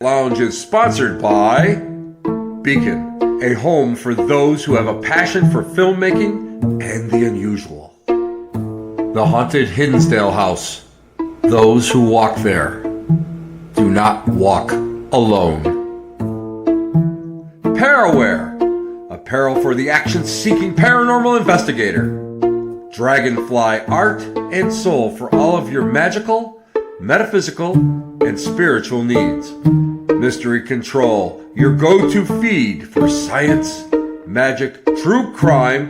Lounge is sponsored by Beacon, a home for those who have a passion for filmmaking and the unusual. The Haunted Hinsdale House. Those who walk there do not walk alone. Paraware, apparel for the action-seeking paranormal investigator. Dragonfly art and soul for all of your magical, metaphysical, and spiritual needs. Mystery Control, your go-to feed for science, magic, true crime,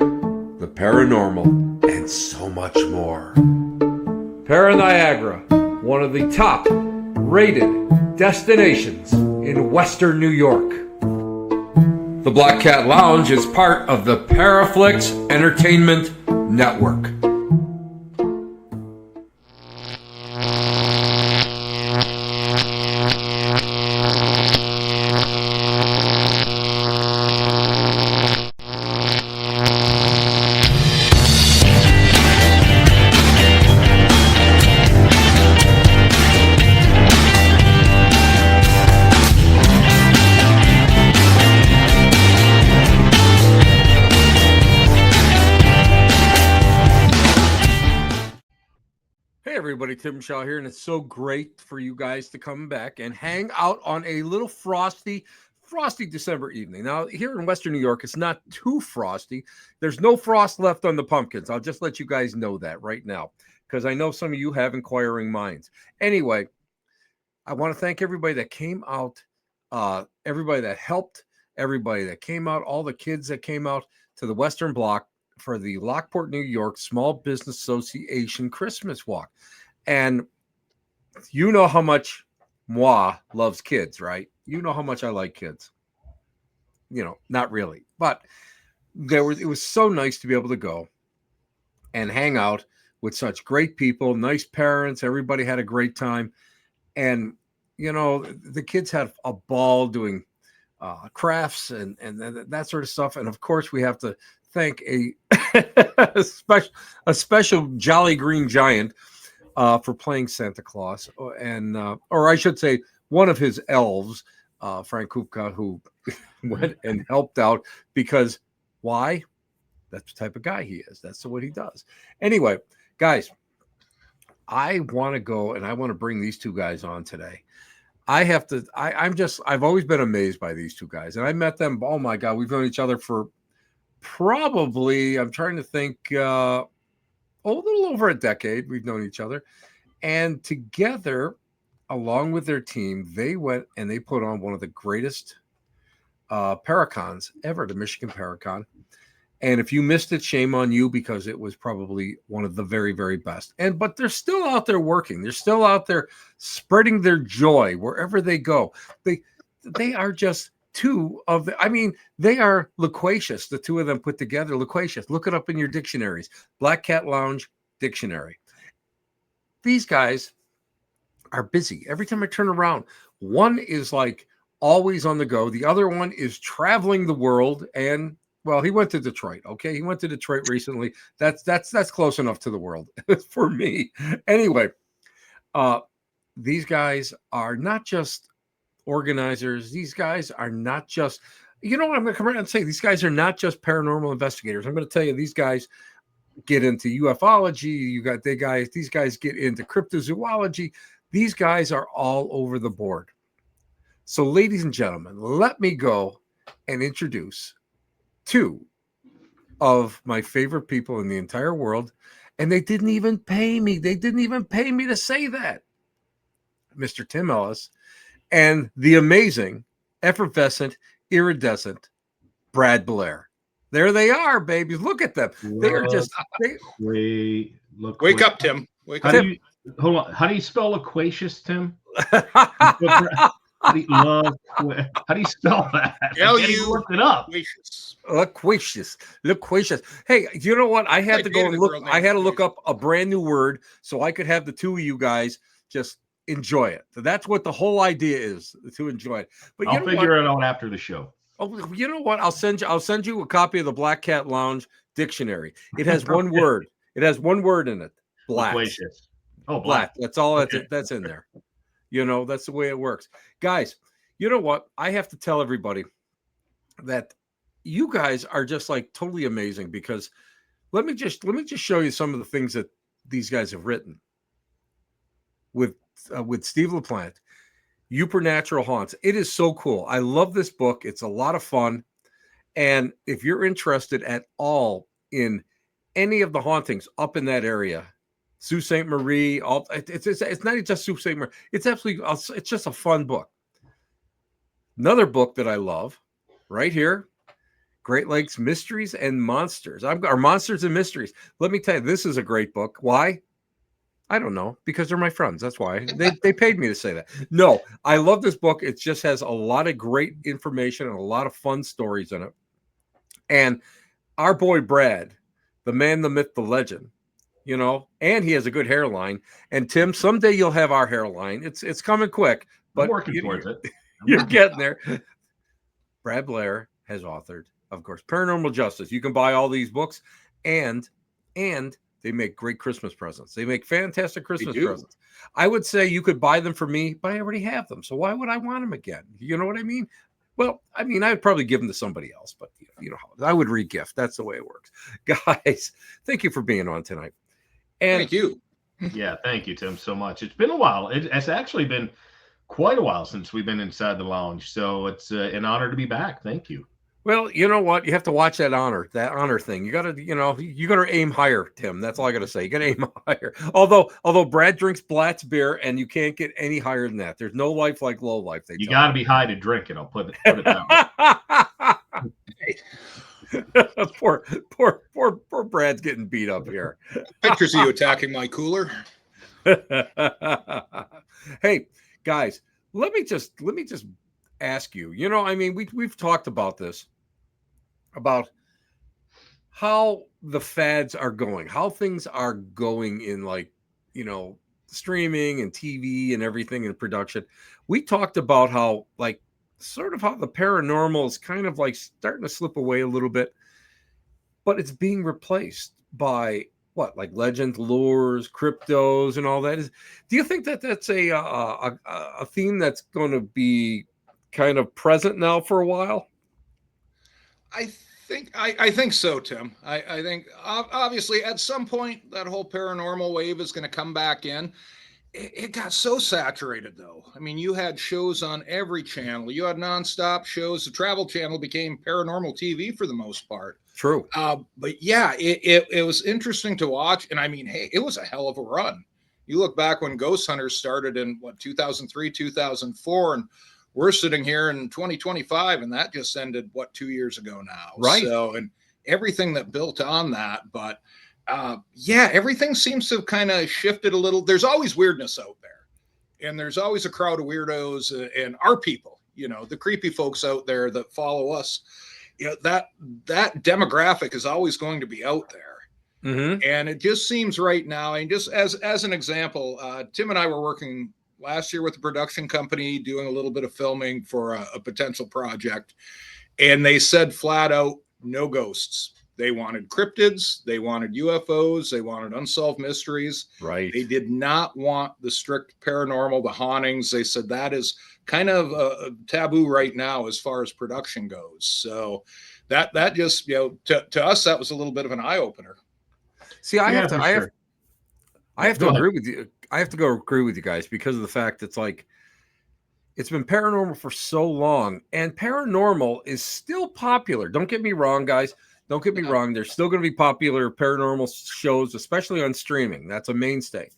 the paranormal, and so much more. Para-Niagara, one of the top rated destinations in Western New York. The Black Cat Lounge is part of the Paraflix Entertainment Network. Everybody, Tim Shaw here, and it's so great for you guys to come back and hang out on a little frosty December evening. Now, here in Western New York, it's not too frosty. There's no frost left on the pumpkins. I'll just let you guys know that right now, because I know some of you have inquiring minds. Anyway, I want to thank everybody that came out, everybody that helped, everybody that came out, all the kids that came out to the Western Block for the Lockport, New York Small Business Association Christmas Walk. And you know how much moi loves kids, right? You know how much I like kids. You know, not really. But it was so nice to be able to go and hang out with such great people, nice parents. Everybody had a great time. And, you know, the kids had a ball doing crafts and that sort of stuff. And, of course, we have to thank a special Jolly Green Giant for playing Santa Claus, and or I should say, one of his elves, Frank Kupka, who went and helped out because why? That's the type of guy he is. That's what he does. Anyway, guys, I want to go and I want to bring these two guys on today. I've always been amazed by these two guys, and I met them. Oh my God, we've known each other for probably, I'm trying to think, a little over a decade. We've known each other, and together, along with their team, they went and they put on one of the greatest Paracons ever, the Michigan Paracon. And if you missed it, shame on you, because it was probably one of the very, very best. But they're still out there working. They're still out there spreading their joy wherever they go. They are just two of the, I mean, they are loquacious. The two of them put together, loquacious. Look it up in your dictionaries. Black Cat Lounge Dictionary. These guys are busy. Every time I turn around, one is like always on the go. The other one is traveling the world. And well, he went to Detroit. Okay. He went to Detroit recently. That's close enough to the world for me. Anyway, these guys are not just organizers. These guys are not just, you know what, I'm going to come around and say, these guys are not just paranormal investigators. I'm going to tell you, these guys get into ufology. These guys get into cryptozoology. These guys are all over the board. So, ladies and gentlemen, let me go and introduce two of my favorite people in the entire world. And they didn't even pay me. They didn't even pay me to say that. Mr. Tim Ellis and the amazing, effervescent, iridescent Brad Blair. There they are, babies. Look at them. They are just. Wake up, Tim. Wake up. Hold on. How do you spell loquacious, Tim? How do you spell that? Look it up. Loquacious. Hey, you know what? I had to go and look. I had to look up a brand new word so I could have the two of you guys just enjoy it. So that's what the whole idea is, to enjoy it. But I'll figure it out after the show. Oh, you know what? I'll send you a copy of the Black Cat Lounge Dictionary. It has one word. It has one word in it. Black. Oh, black. That's all. That's in there. You know, that's the way it works. Guys, You know what? I have to tell everybody that you guys are just like totally amazing, because let me just show you some of the things that these guys have written with Steve LaPlante. Supernatural Haunts. It is so cool. I love this book. It's a lot of fun. And if you're interested at all in any of the hauntings up in that area, Sault Ste. Marie, it's not just Sault Ste. Marie. It's absolutely, it's just a fun book. Another book that I love right here, Great Lakes Mysteries and Monsters. Or Monsters and Mysteries. Let me tell you, this is a great book. Why? I don't know, because they're my friends. That's why they paid me to say that. No, I love this book. It just has a lot of great information and a lot of fun stories in it. And our boy Brad, the man, the myth, the legend, you know, and he has a good hairline. And Tim, someday you'll have our hairline. It's coming quick, but I'm working towards it. You're getting there. Brad Blair has authored, of course, Paranormal Justice. You can buy all these books, and they make great Christmas presents. They make fantastic Christmas presents. I would say you could buy them for me, but I already have them. So why would I want them again? You know what I mean? Well, I mean, I would probably give them to somebody else, but you know how I would regift. That's the way it works. Guys, thank you for being on tonight. And thank you. Yeah, thank you, Tim, so much. It's been a while. It's actually been quite a while since we've been inside the lounge. So it's an honor to be back. Thank you. Well, you know what? You have to watch that honor thing. You got to aim higher, Tim. That's all I got to say. You got to aim higher. Although Brad drinks Blatt's beer, and you can't get any higher than that. There's no life like low life. You got to be high to drink it. I'll put it down. Poor Brad's getting beat up here. Pictures of you attacking my cooler. Hey, guys, let me just ask you. You know, I mean, we've talked about this, about how the fads are going, how things are going in, like, you know, streaming and TV and everything in production. We talked about how, like, sort of how the paranormal is kind of like starting to slip away a little bit, but it's being replaced by what, like legends, lures, cryptos, and all that. Do you think that that's a theme that's going to be kind of present now for a while? I think so, Tim. I think obviously at some point that whole paranormal wave is going to come back in. It got so saturated, though. I mean, you had shows on every channel. You had nonstop shows. The Travel Channel became paranormal TV for the most part. True. But yeah, it was interesting to watch. And I mean, hey, it was a hell of a run. You look back when Ghost Hunters started in 2003, 2004, and we're sitting here in 2025, and that just ended 2 years ago now. Right. So, and everything that built on that, but yeah, everything seems to have kind of shifted a little. There's always weirdness out there, and there's always a crowd of weirdos and our people, you know, the creepy folks out there that follow us. You know, that demographic is always going to be out there. Mm-hmm. And it just seems right now, and just as an example, Tim and I were working last year with a production company doing a little bit of filming for a potential project, and they said flat out, no ghosts. They wanted cryptids, they wanted UFOs, they wanted unsolved mysteries. Right. They did not want the strict paranormal, the hauntings. They said that is kind of a taboo right now as far as production goes. So that just, you know, to us, that was a little bit of an eye opener. See, I have to agree with you. I have to go agree with you guys because of the fact it's like it's been paranormal for so long, and paranormal is still popular. Don't get me wrong, guys. Don't get me wrong. There's still going to be popular paranormal shows, especially on streaming. That's a mainstay.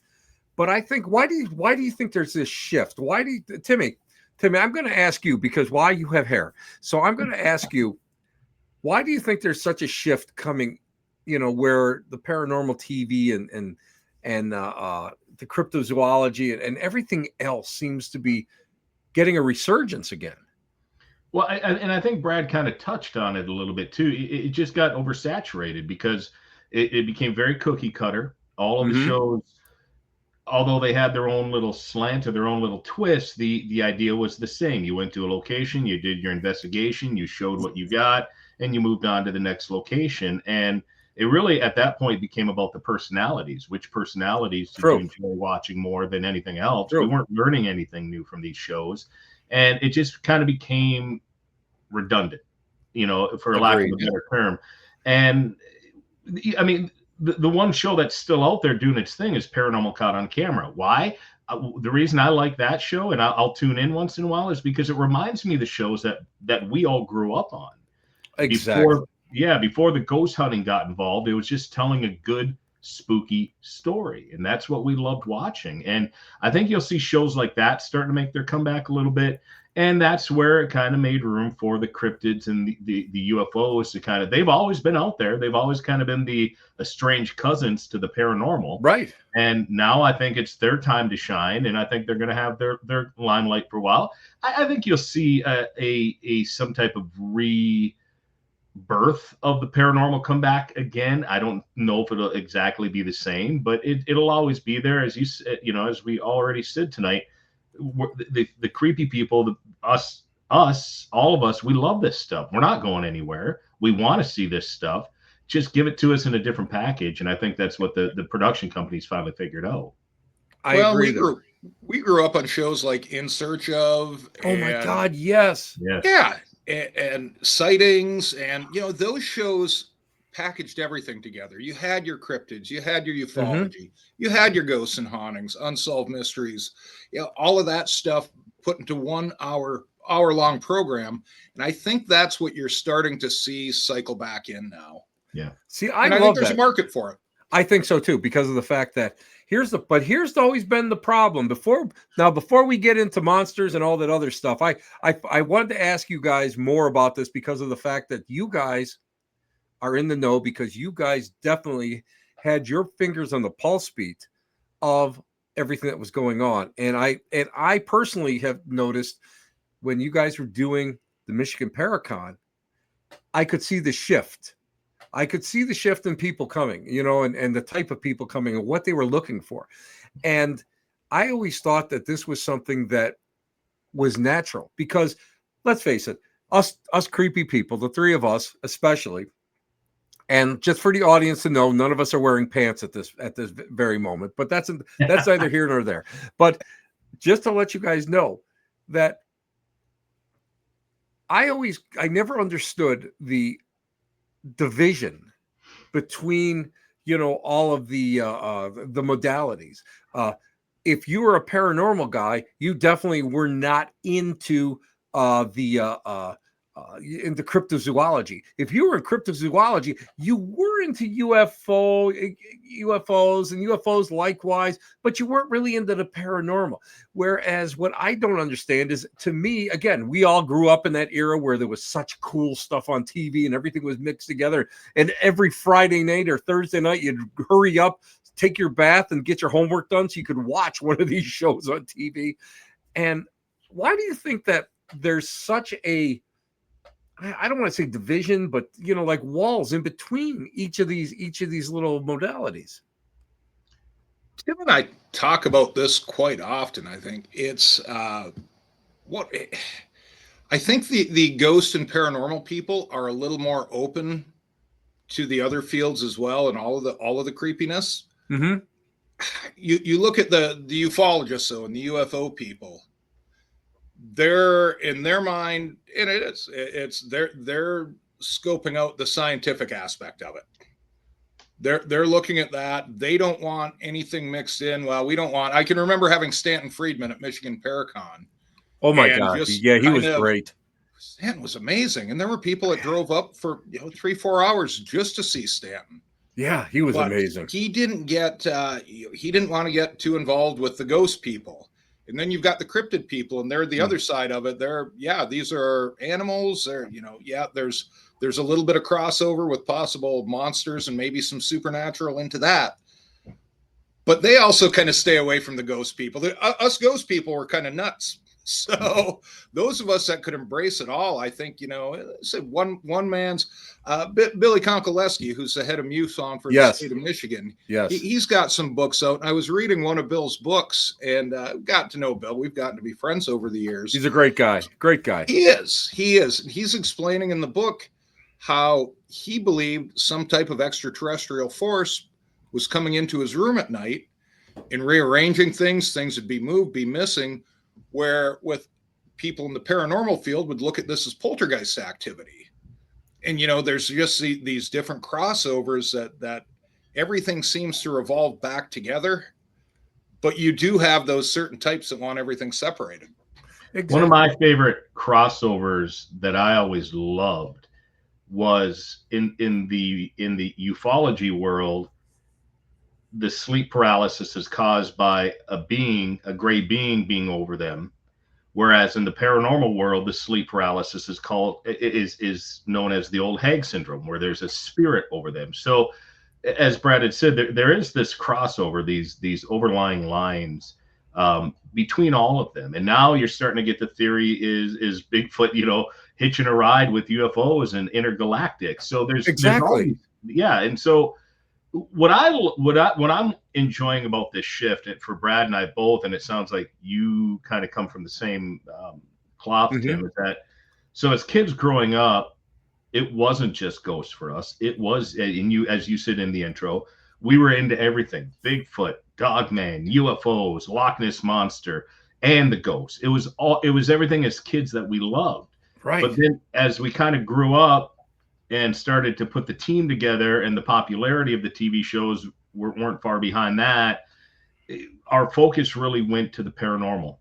But I think why do you think there's this shift? Why do you, Timmy? I'm going to ask you because why you have hair. So I'm going to ask you, why do you think there's such a shift coming? You know, where the paranormal TV and the cryptozoology and everything else seems to be getting a resurgence again. Well, I think Brad kind of touched on it a little bit too. It just got oversaturated because it became very cookie cutter. All of the shows, although they had their own little slant or their own little twist, the idea was the same. You went to a location, you did your investigation, you showed what you got, and you moved on to the next location. And it really, at that point, became about the personalities. Which personalities did you enjoy watching more than anything else? We weren't learning anything new from these shows. and it just kind of became redundant, for lack of Agreed. a better term. And I mean, the one show that's still out there doing its thing is Paranormal Caught on Camera. Why? The reason I like that show, and I'll tune in once in a while, is because it reminds me of the shows that we all grew up on. Exactly. Before the ghost hunting got involved, it was just telling a good spooky story, and that's what we loved watching. And I think you'll see shows like that starting to make their comeback a little bit, and that's where it kind of made room for the cryptids and the UFOs to kind of, they've always been out there, they've always kind of been the estranged cousins to the paranormal, Right. and now I think it's their time to shine, and I think they're going to have their limelight for a while. I think you'll see a some type of birth of the paranormal come back again. I don't know if it'll exactly be the same, but it'll always be there. As you said, as we already said tonight, the creepy people, us, all of us, we love this stuff. We're not going anywhere. We want to see this stuff. Just give it to us in a different package. And I think that's what the production companies finally figured out. I agree. We grew up on shows like In Search Of. Oh my God, yes. Yeah. And Sightings, and those shows packaged everything together. You had your cryptids, you had your ufology, you had your ghosts and hauntings, unsolved mysteries, all of that stuff put into 1 hour-long program. And I think that's what you're starting to see cycle back in now. Yeah. See, I think there's a market for it. I think so too, because of the fact that here's always been the problem. Before we get into monsters and all that other stuff, I wanted to ask you guys more about this because of the fact that you guys are in the know, because you guys definitely had your fingers on the pulse beat of everything that was going on. And I personally have noticed when you guys were doing the Michigan Paracon, I could see the shift. I could see the shift in people coming, and the type of people coming and what they were looking for. And I always thought that this was something that was natural, because let's face it, us creepy people, the three of us especially, and just for the audience to know, none of us are wearing pants at this very moment, but that's neither here nor there. But just to let you guys know that I never understood the division between all of the modalities. If you were a paranormal guy, you definitely were not into into cryptozoology. If you were in cryptozoology, you were into UFOs and UFOs likewise, but you weren't really into the paranormal. Whereas what I don't understand is, to me, again, we all grew up in that era where there was such cool stuff on TV and everything was mixed together. And every Friday night or Thursday night, you'd hurry up, take your bath and get your homework done so you could watch one of these shows on TV. And why do you think that there's such a, I don't want to say division, but like walls in between each of these little modalities? Tim and I talk about this quite often. I think it's I think the ghost and paranormal people are a little more open to the other fields as well, and all of the creepiness. Mm-hmm. You look at the ufologists and the UFO people. They're, in their mind, and they're scoping out the scientific aspect of it. They're looking at that. They don't want anything mixed in. Well, we don't want. I can remember having Stanton Friedman at Michigan Paracon. Oh my God! Yeah, he was great. Stanton was amazing, and there were people that drove up for 3-4 hours just to see Stanton. Yeah, he was amazing. He didn't want to get too involved with the ghost people. And then you've got the cryptid people, and they're the other side of it. These are animals. There's a little bit of crossover with possible monsters and maybe some supernatural into that. But they also kind of stay away from the ghost people. Us ghost people were kind of nuts. So those of us that could embrace it all, I think, one man's Billy Konkoleski, who's the head of MUFON for the state of Michigan. Yes. He's got some books out. I was reading one of Bill's books and got to know Bill. We've gotten to be friends over the years. He's a great guy. Great guy. He is. He's explaining in the book how he believed some type of extraterrestrial force was coming into his room at night and rearranging things. Things would be moved, be missing, where with people in the paranormal field would look at this as poltergeist activity. And, there's just these different crossovers that everything seems to revolve back together. But you do have those certain types that want everything separated. Exactly. One of my favorite crossovers that I always loved was in the ufology world. The sleep paralysis is caused by a gray being over them, whereas in the paranormal world, the sleep paralysis is known as the old hag syndrome, where there's a spirit over them. So, as Brad had said, there is this crossover, these overlying lines between all of them, and now you're starting to get the theory is Bigfoot, hitching a ride with UFOs and intergalactic. So there's exactly and so what I'm enjoying about this shift, and for Brad and I both, and it sounds like you kind of come from the same cloth, Tim, is that so as kids growing up, it wasn't just ghosts for us. It was, and as you said in the intro, we were into everything: Bigfoot, Dogman, UFOs, Loch Ness Monster, and the ghosts. It was everything as kids that we loved. Right. But then as we kind of grew up and started to put the team together, and the popularity of the TV shows weren't far behind that, our focus really went to the paranormal.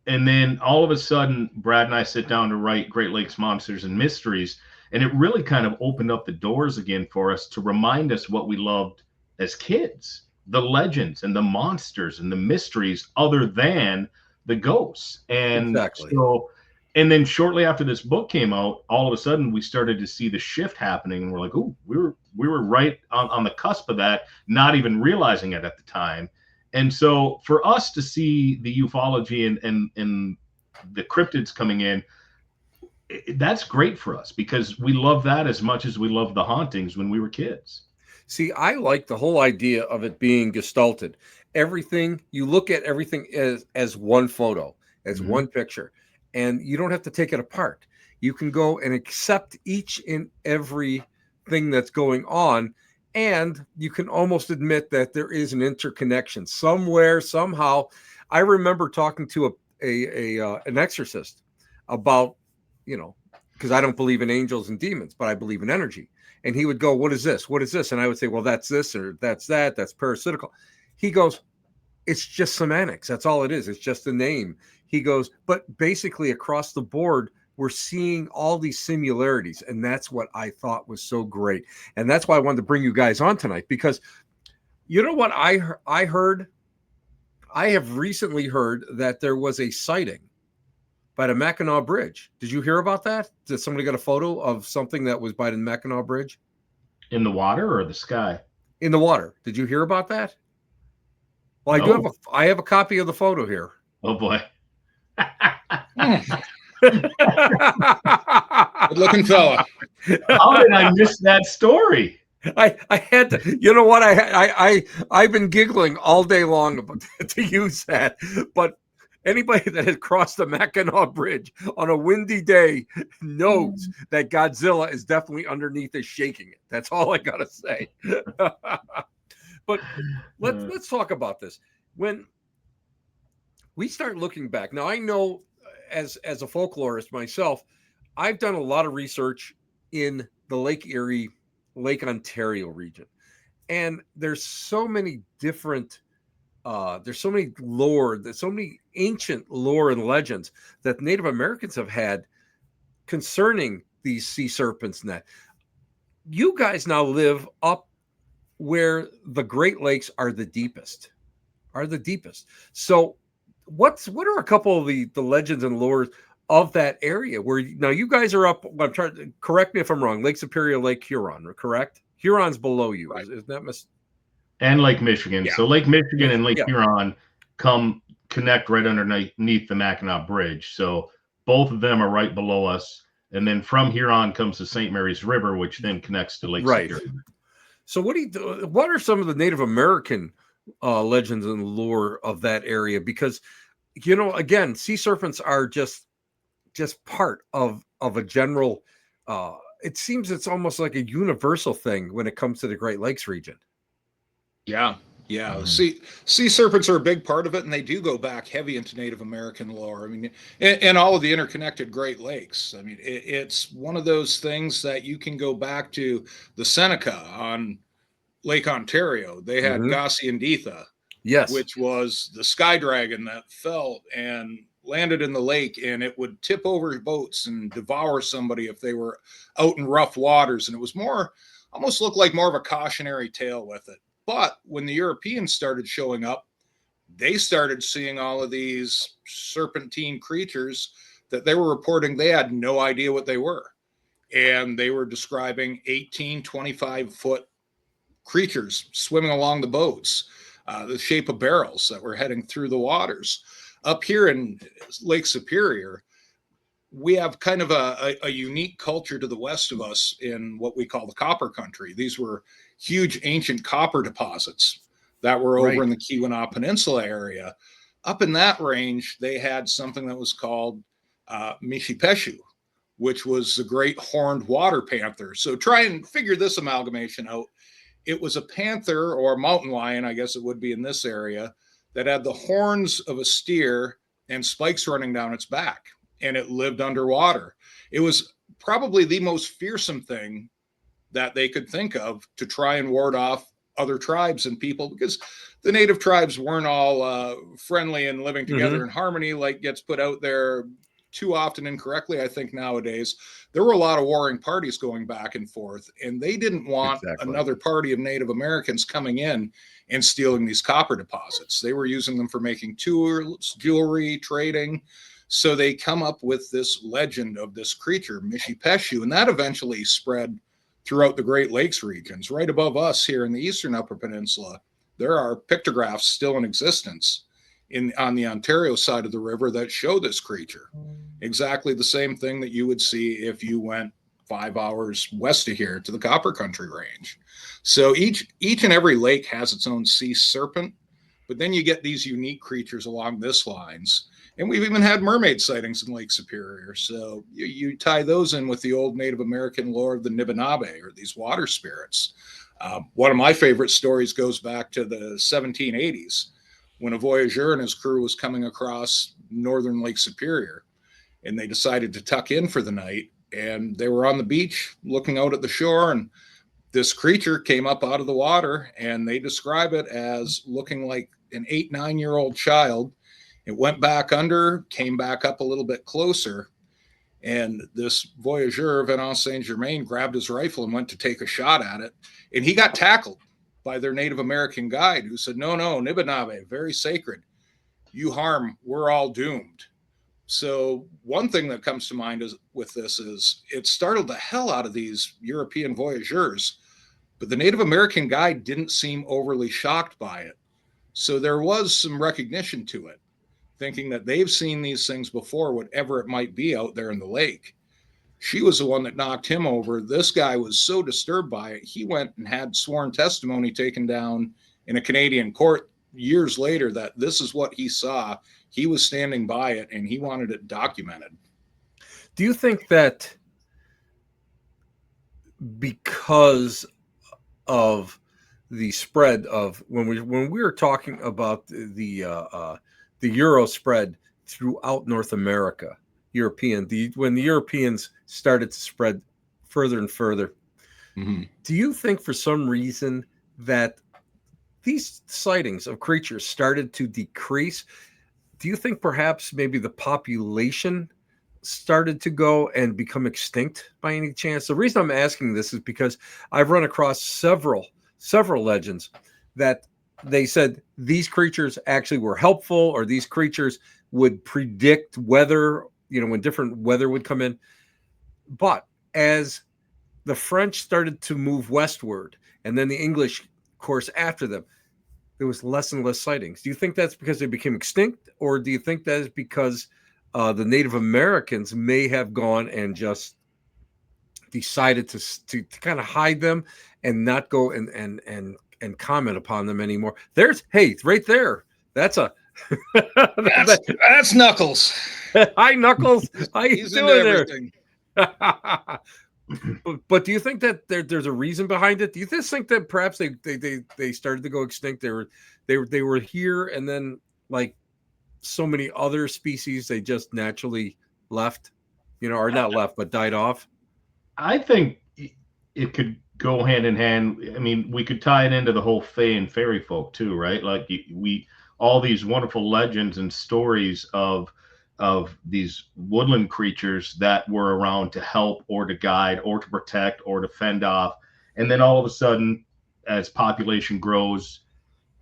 And then all of a sudden, Brad and I sit down to write Great Lakes Monsters and Mysteries, and it really kind of opened up the doors again for us to remind us what we loved as kids, the legends and the monsters and the mysteries other than the ghosts. And exactly. And then shortly after this book came out, all of a sudden we started to see the shift happening, and we're like, "Oh, we were right on the cusp of that, not even realizing it at the time." And so, for us to see the ufology and the cryptids coming in, that's great for us because we love that as much as we love the hauntings when we were kids. See, I like the whole idea of it being gestalted. Everything, you look at everything as one photo, as one picture. And you don't have to take it apart. You can go and accept each and every thing that's going on, and you can almost admit that there is an interconnection somewhere, somehow. I remember talking to an exorcist about, because I don't believe in angels and demons, but I believe in energy. And he would go, "What is this? What is this?" And I would say, "Well, that's this or that's that. That's parasitical." He goes, "It's just semantics. That's all it is. It's just a name." He goes, "But basically across the board, we're seeing all these similarities." And that's what I thought was so great. And that's why I wanted to bring you guys on tonight, because you know what I heard? I have recently heard that there was a sighting by the Mackinac Bridge. Did you hear about that? Did somebody get a photo of something that was by the Mackinac Bridge? In the water or the sky? In the water. Did you hear about that? Well, No. I have a copy of the photo here. Oh boy. Good looking fella. How did I miss that story? I had to, you know what? I've been giggling all day long about, to use that, but anybody that has crossed the Mackinac Bridge on a windy day knows that Godzilla is definitely underneath it, shaking it. That's all I gotta say. But let's talk about this. When we start looking back, now I know as a folklorist myself, I've done a lot of research in the Lake Erie, Lake Ontario region, and there's so many different there's so many lore, there's so many ancient lore and legends that Native Americans have had concerning these sea serpents. And that you guys now live up where the Great Lakes are the deepest. So what are a couple of the legends and lores of that area where now you guys are up? I'm trying to correct me if I'm wrong. Lake Superior, Lake Huron, correct? Huron's below you, right? Isn't that and Lake Michigan? Yeah. So Lake Michigan and Lake Huron connect right underneath the Mackinac Bridge. So both of them are right below us, and then from Huron comes the St. Mary's River, which then connects to Lake Superior. So what are some of the Native American legends and lore of that area? Because again, sea serpents are just part of a general it seems it's almost like a universal thing when it comes to the Great Lakes region. Yeah. Yeah, sea serpents are a big part of it, and they do go back heavy into Native American lore. I mean, and all of the interconnected Great Lakes. I mean, it's one of those things that you can go back to the Seneca on Lake Ontario. They had Gossi Yes. which was the sky dragon that fell and landed in the lake, and it would tip over boats and devour somebody if they were out in rough waters. And it was almost looked like more of a cautionary tale with it. But when the Europeans started showing up, they started seeing all of these serpentine creatures that they were reporting they had no idea what they were. And they were describing 18, 25-foot creatures swimming along the boats, the shape of barrels that were heading through the waters. Up here in Lake Superior, we have kind of a unique culture to the west of us in what we call the copper country. These were huge ancient copper deposits that were over in the Keweenaw Peninsula area. Up in that range, they had something that was called Mishipeshu, which was the great horned water panther. So try and figure this amalgamation out. It was a panther or a mountain lion, I guess it would be in this area, that had the horns of a steer and spikes running down its back, and it lived underwater. It was probably the most fearsome thing that they could think of to try and ward off other tribes and people, because the native tribes weren't all friendly and living together in harmony like gets put out there too often incorrectly. I think nowadays there were a lot of warring parties going back and forth, and they didn't want another party of Native Americans coming in and stealing these copper deposits. They were using them for making tools, jewelry, trading. So they come up with this legend of this creature, Mishipeshu, and that eventually spread throughout the Great Lakes regions. Right above us here in the eastern Upper Peninsula, there are pictographs still in existence on the Ontario side of the river that show this creature. Exactly the same thing that you would see if you went 5 hours west of here to the Copper Country Range. So each and every lake has its own sea serpent, but then you get these unique creatures along this lines. And we've even had mermaid sightings in Lake Superior. So you tie those in with the old Native American lore of the Nibinabe, or these water spirits. One of my favorite stories goes back to the 1780s, when a voyageur and his crew was coming across northern Lake Superior, and they decided to tuck in for the night. And they were on the beach looking out at the shore, and this creature came up out of the water, and they describe it as looking like an 8-9-year-old child. It went back under, came back up a little bit closer, and this voyageur, Venant Saint Germain, grabbed his rifle and went to take a shot at it, and he got tackled by their Native American guide, who said, no, Nibinabe, very sacred. You harm, we're all doomed. So one thing that comes to mind with this is it startled the hell out of these European voyageurs, but the Native American guide didn't seem overly shocked by it. So there was some recognition to it, thinking that they've seen these things before, whatever it might be out there in the lake. She was the one that knocked him over. This guy was so disturbed by it, he went and had sworn testimony taken down in a Canadian court years later that this is what he saw. He was standing by it, and he wanted it documented. Do you think that because of the spread of when we were talking about the Euro spread throughout North America, when the Europeans started to spread further and further, do you think for some reason that these sightings of creatures started to decrease? Do you think perhaps maybe the population started to go and become extinct by any chance? The reason I'm asking this is because I've run across several legends that they said these creatures actually were helpful, or these creatures would predict weather, when different weather would come in. But as the French started to move westward, and then the English, of course, after them, there was less and less sightings. Do you think that's because they became extinct, or do you think that is because the Native Americans may have gone and just decided to kind of hide them and not go and comment upon them anymore? Right there. That's Knuckles. Hi, Knuckles. How you doing there? But do you think that there's a reason behind it? Do you just think that perhaps they started to go extinct? They were here, and then like so many other species, they just naturally left, or not left, but died off. I think it could go hand in hand. I mean, we could tie it into the whole fae and fairy folk too, right? Like we all these wonderful legends and stories of these woodland creatures that were around to help or to guide or to protect or to fend off. And then all of a sudden, as population grows,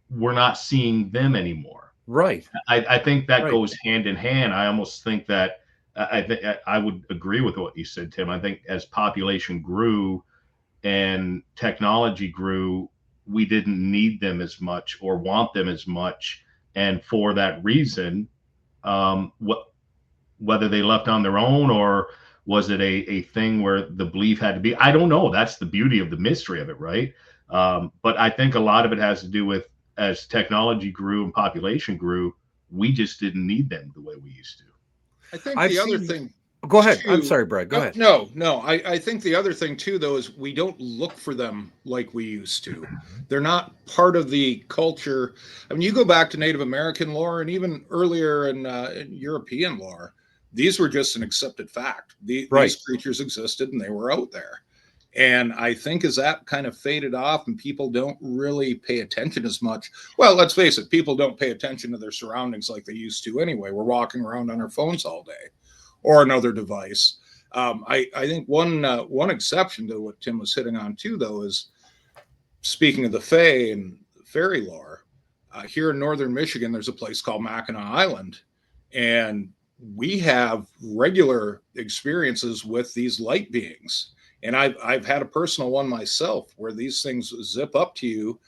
we're not seeing them anymore. Right. I think that goes hand in hand. I almost think that I would agree with what you said, Tim. I think as population grew and technology grew, we didn't need them as much or want them as much. And for that reason, whether they left on their own or was it a thing where the belief had to be, I don't know. That's the beauty of the mystery of it, right? But I think a lot of it has to do with as technology grew and population grew, we just didn't need them the way we used to. I think the other thing. Go ahead. I'm sorry, Brad. Go ahead. No. I think the other thing too, though, is we don't look for them like we used to. They're not part of the culture. I mean, you go back to Native American lore and even earlier in European lore, these were just an accepted fact. These creatures existed and they were out there. And I think as that kind of faded off and people don't really pay attention as much. Well, let's face it, people don't pay attention to their surroundings like they used to anyway. We're walking around on our phones all day or another device. I think one exception to what Tim was hitting on too, though, is speaking of the Fae and fairy lore. Here in northern Michigan, there's a place called Mackinac Island, and we have regular experiences with these light beings. And I've had a personal one myself where these things zip up to you.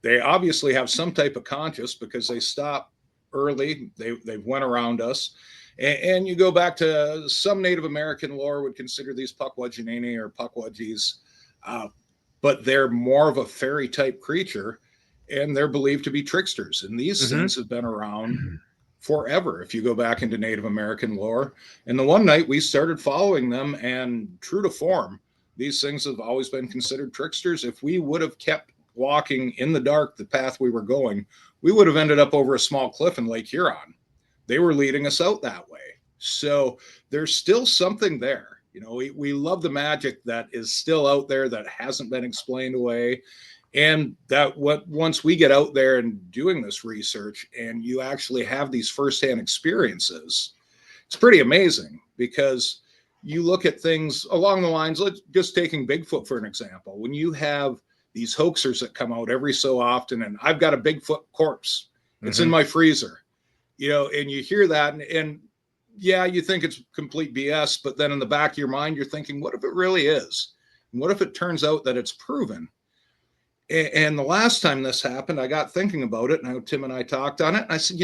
They obviously have some type of conscious because they stop early. They went around us. And you go back to some Native American lore would consider these Pukwudgianini or Pukwudgies, but they're more of a fairy type creature, and they're believed to be tricksters. And these things have been around forever if you go back into Native American lore. And the one night we started following them, and true to form, these things have always been considered tricksters. If we would have kept walking in the dark the path we were going, we would have ended up over a small cliff in Lake Huron. They were leading us out that way. So there's still something there. We love the magic that is still out there that hasn't been explained away. And that once we get out there and doing this research and you actually have these firsthand experiences, it's pretty amazing because you look at things along the lines, let's just taking Bigfoot for an example. When you have these hoaxers that come out every so often, and I've got a Bigfoot corpse, it's in my freezer, and you hear that and yeah, you think it's complete BS, but then in the back of your mind, you're thinking, what if it really is? And what if it turns out that it's proven? And the last time this happened, I got thinking about it, and Tim and I talked on it. And I said,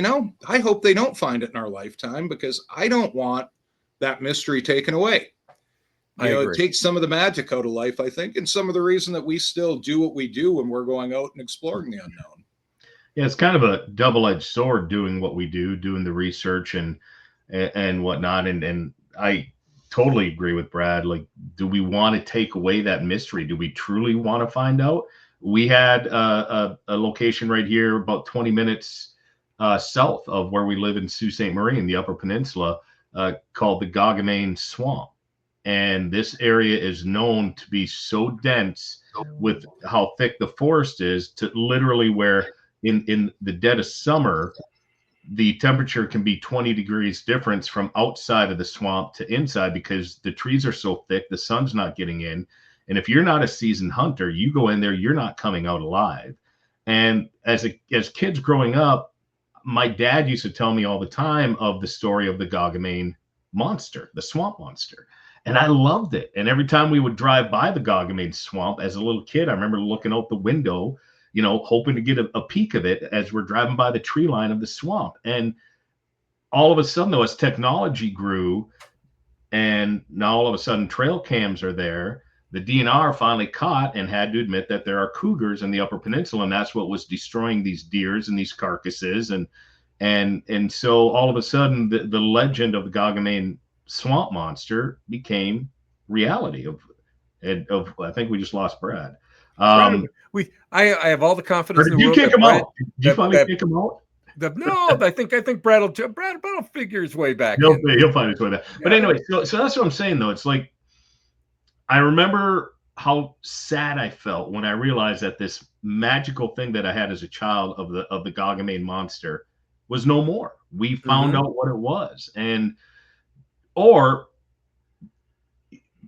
I hope they don't find it in our lifetime because I don't want that mystery taken away. It takes some of the magic out of life, I think, and some of the reason that we still do what we do when we're going out and exploring the unknown. Yeah, it's kind of a double-edged sword doing what we do, doing the research and whatnot. And I totally agree with Brad. Like, do we want to take away that mystery? Do we truly want to find out? We had a location right here about 20 minutes south of where we live in Sault Ste. Marie in the Upper Peninsula called the Gaugamain Swamp. And this area is known to be so dense with how thick the forest is to literally where in the dead of summer, the temperature can be 20 degrees difference from outside of the swamp to inside because the trees are so thick, the sun's not getting in. And if you're not a seasoned hunter, you go in there, you're not coming out alive. And as kids growing up, my dad used to tell me all the time of the story of the Gaugamain monster, the swamp monster. And I loved it. And every time we would drive by the Gaugamain swamp as a little kid, I remember looking out the window, hoping to get a peek of it as we're driving by the tree line of the swamp. And all of a sudden, though, as technology grew, and now all of a sudden trail cams are there, the DNR finally caught and had to admit that there are cougars in the Upper Peninsula, and that's what was destroying these deers and these carcasses. And so all of a sudden, the legend of the Gaugamain swamp monster became reality. And I think we just lost Brad. Brad, I have all the confidence in the world. Did you kick him out? Did you finally kick him out? No, I think Brad will figure his way back. He'll find his way back. But anyway, so that's what I'm saying though. It's like I remember how sad I felt when I realized that this magical thing that I had as a child of the Gargamel monster was no more. We found out what it was,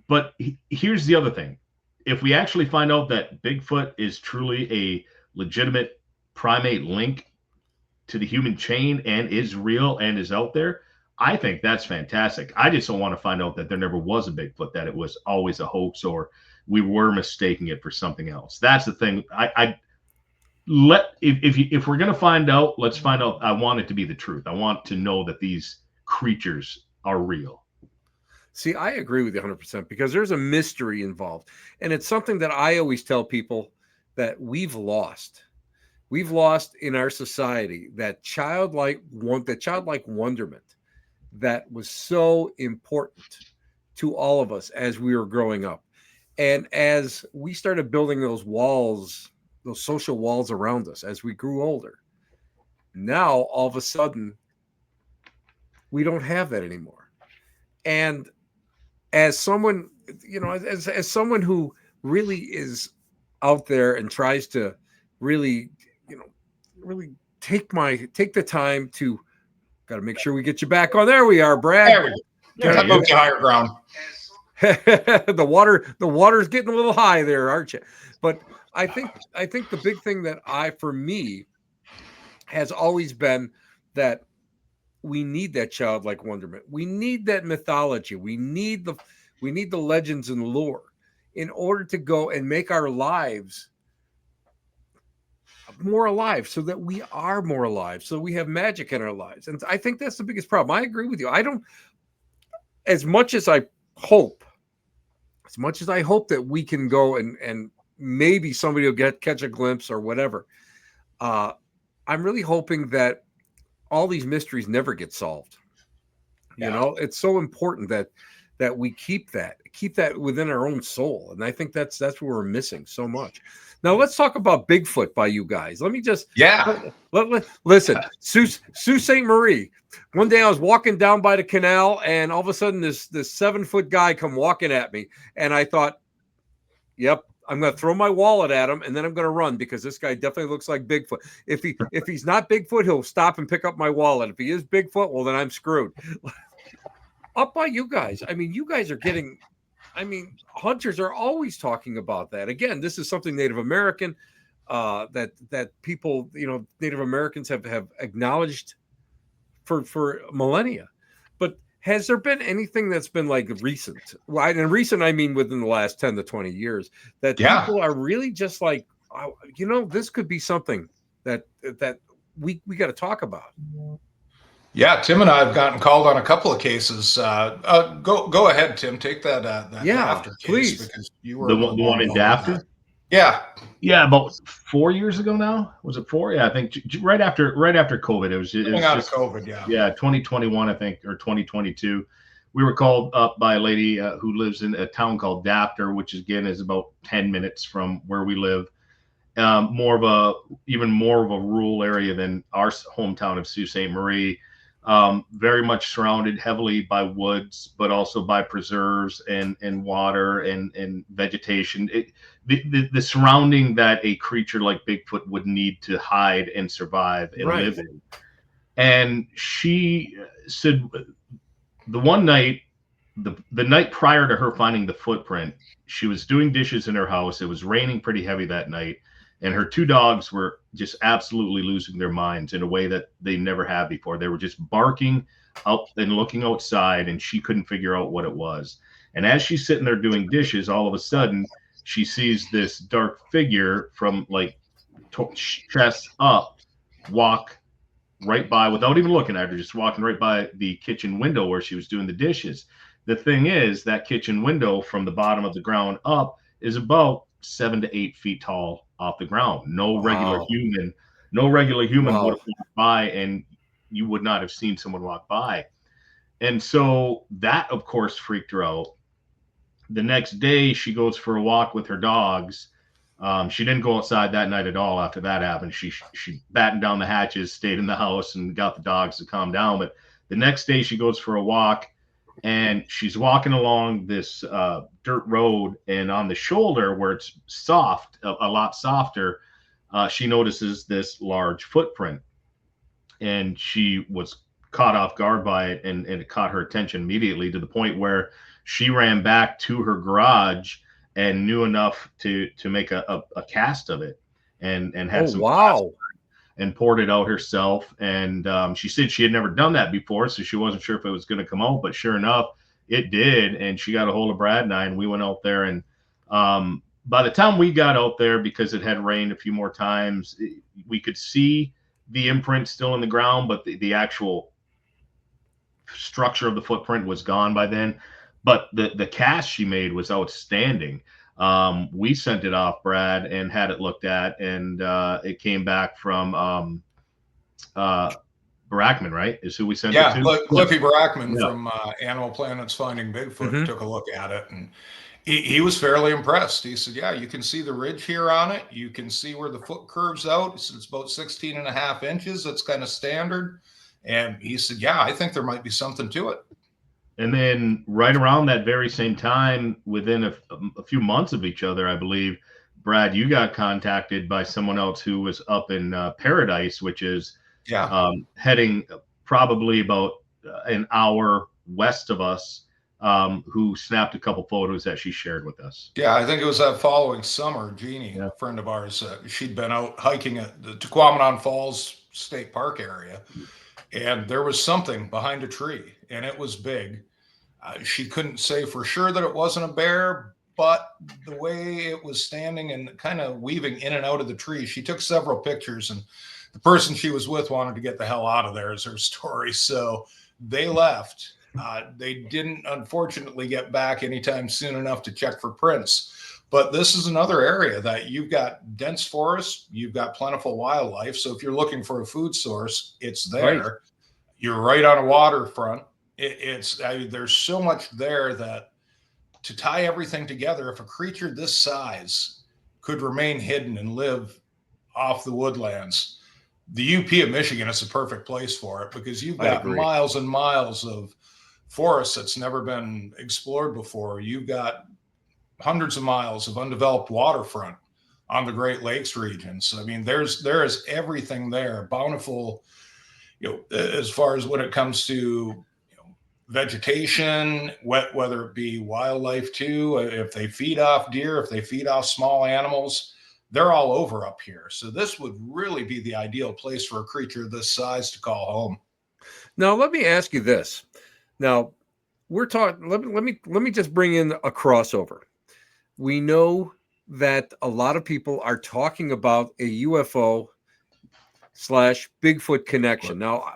but here's the other thing. If we actually find out that Bigfoot is truly a legitimate primate link to the human chain and is real and is out there, I think that's fantastic. I just don't want to find out that there never was a Bigfoot, that it was always a hoax or we were mistaking it for something else. That's the thing. If we're going to find out, let's find out. I want it to be the truth. I want to know that these creatures are real. See, I agree with you 100% because there's a mystery involved. And it's something that I always tell people that we've lost. We've lost in our society that childlike wonderment that was so important to all of us as we were growing up. And as we started building those walls, those social walls around us as we grew older, now all of a sudden we don't have that anymore. And as someone, as someone who really is out there and tries to really take the time to, got to make sure we get you back on. There we are, Brad. There we go. Yeah, move to higher ground. the water's getting a little high there, aren't you? But I think the big thing that for me has always been that we need that childlike wonderment. We need that mythology. We need the legends and lore in order to go and make our lives more alive, so that we are more alive, so we have magic in our lives. And I think that's the biggest problem. I agree with you. I don't, as much as I hope that we can go and maybe somebody will catch a glimpse or whatever. I'm really hoping that all these mysteries never get solved. It's so important that we keep that within our own soul. And I think that's what we're missing so much. Now let's talk about Bigfoot by you guys. Let me just listen. Sault Ste. Marie. One day I was walking down by the canal, and all of a sudden this 7-foot guy come walking at me, and I thought, "Yep, I'm going to throw my wallet at him, and then I'm going to run because this guy definitely looks like Bigfoot. If he's not Bigfoot, he'll stop and pick up my wallet. If he is Bigfoot, well then I'm screwed." Up by you guys. I mean, you guys are getting. I mean, hunters are always talking about that. Again, this is something Native American that people, Native Americans have acknowledged for millennia. But has there been anything that's been like recent? Well, and recent, I mean within the last 10 to 20 years, that people are really just like, this could be something that we got to talk about. Yeah, Tim and I have gotten called on a couple of cases. Go ahead, Tim. Take that Dafter case, please. Because you were the one in Dafter. Yeah, about 4 years ago now. Was it 4? Yeah, I think right after COVID. It was just COVID. Yeah, 2021, I think, or 2022. We were called up by a lady who lives in a town called Dafter, which again is about 10 minutes from where we live. Even more of a rural area than our hometown of Sault Ste. Marie. Very much surrounded heavily by woods, but also by preserves and water and vegetation. The surrounding that a creature like Bigfoot would need to hide and survive and live in. And she said the one night, the night prior to her finding the footprint, she was doing dishes in her house. It was raining pretty heavy that night. And her 2 dogs were just absolutely losing their minds in a way that they never had before. They were just barking up and looking outside, and she couldn't figure out what it was. And as she's sitting there doing dishes, all of a sudden, she sees this dark figure from like chest up walk right by without even looking at her, just walking right by the kitchen window where she was doing the dishes. The thing is, that kitchen window from the bottom of the ground up is about 7 to 8 feet tall off the ground. No regular human would have walked by, and you would not have seen someone walk by. And so that, of course, freaked her out. The next day, she goes for a walk with her dogs. She didn't go outside that night at all after that happened. She battened down the hatches, stayed in the house, and got the dogs to calm down. But the next day, she goes for a walk, and she's walking along this dirt road, and on the shoulder where it's soft, a lot softer, she notices this large footprint, and she was caught off guard by it, and it caught her attention immediately, to the point where she ran back to her garage and knew enough to make a cast of it, and had some wow, and poured it out herself. And she said she had never done that before, so she wasn't sure if it was going to come out, but sure enough, it did. And she got a hold of Brad and I, and we went out there. And by the time we got out there, because it had rained a few more times, we could see the imprint still in the ground, but the actual structure of the footprint was gone by then. But the cast she made was outstanding. We sent it off, Brad, and had it looked at, and it came back from Barackman, right? Is who we sent it to? Cliffy Barackman from Animal Planet's Finding Bigfoot took a look at it, and he was fairly impressed. He said, yeah, you can see the ridge here on it. You can see where the foot curves out. So it's about 16 and a half inches. That's kind of standard. And he said, yeah, I think there might be something to it. And then right around that very same time, within a few months of each other, I believe, Brad, you got contacted by someone else who was up in Paradise, which is heading probably about an hour west of us, who snapped a couple photos that she shared with us. Yeah, I think it was that following summer. Jeannie, a friend of ours, she'd been out hiking at the Tequamanon Falls State Park area, and there was something behind a tree, and it was big. She couldn't say for sure that it wasn't a bear, but the way it was standing and kind of weaving in and out of the tree, she took several pictures, and the person she was with wanted to get the hell out of there, is her story. So they left. They didn't, unfortunately, get back anytime soon enough to check for prints. But this is another area that you've got dense forest, you've got plentiful wildlife. So if you're looking for a food source, it's there. Right. You're right on a waterfront. There's so much there that to tie everything together, if a creature this size could remain hidden and live off the woodlands, the UP of Michigan is a perfect place for it, because you've got miles and miles of forest that's never been explored before. You've got hundreds of miles of undeveloped waterfront on the Great Lakes region. So, I mean, there is everything there, bountiful, as far as when it comes to vegetation, whether it be wildlife too, if they feed off deer, if they feed off small animals, they're all over up here. So this would really be the ideal place for a creature this size to call home. Now, let me ask you this. Now, we're talking, let me just bring in a crossover. We know that a lot of people are talking about a UFO / Bigfoot connection. Now,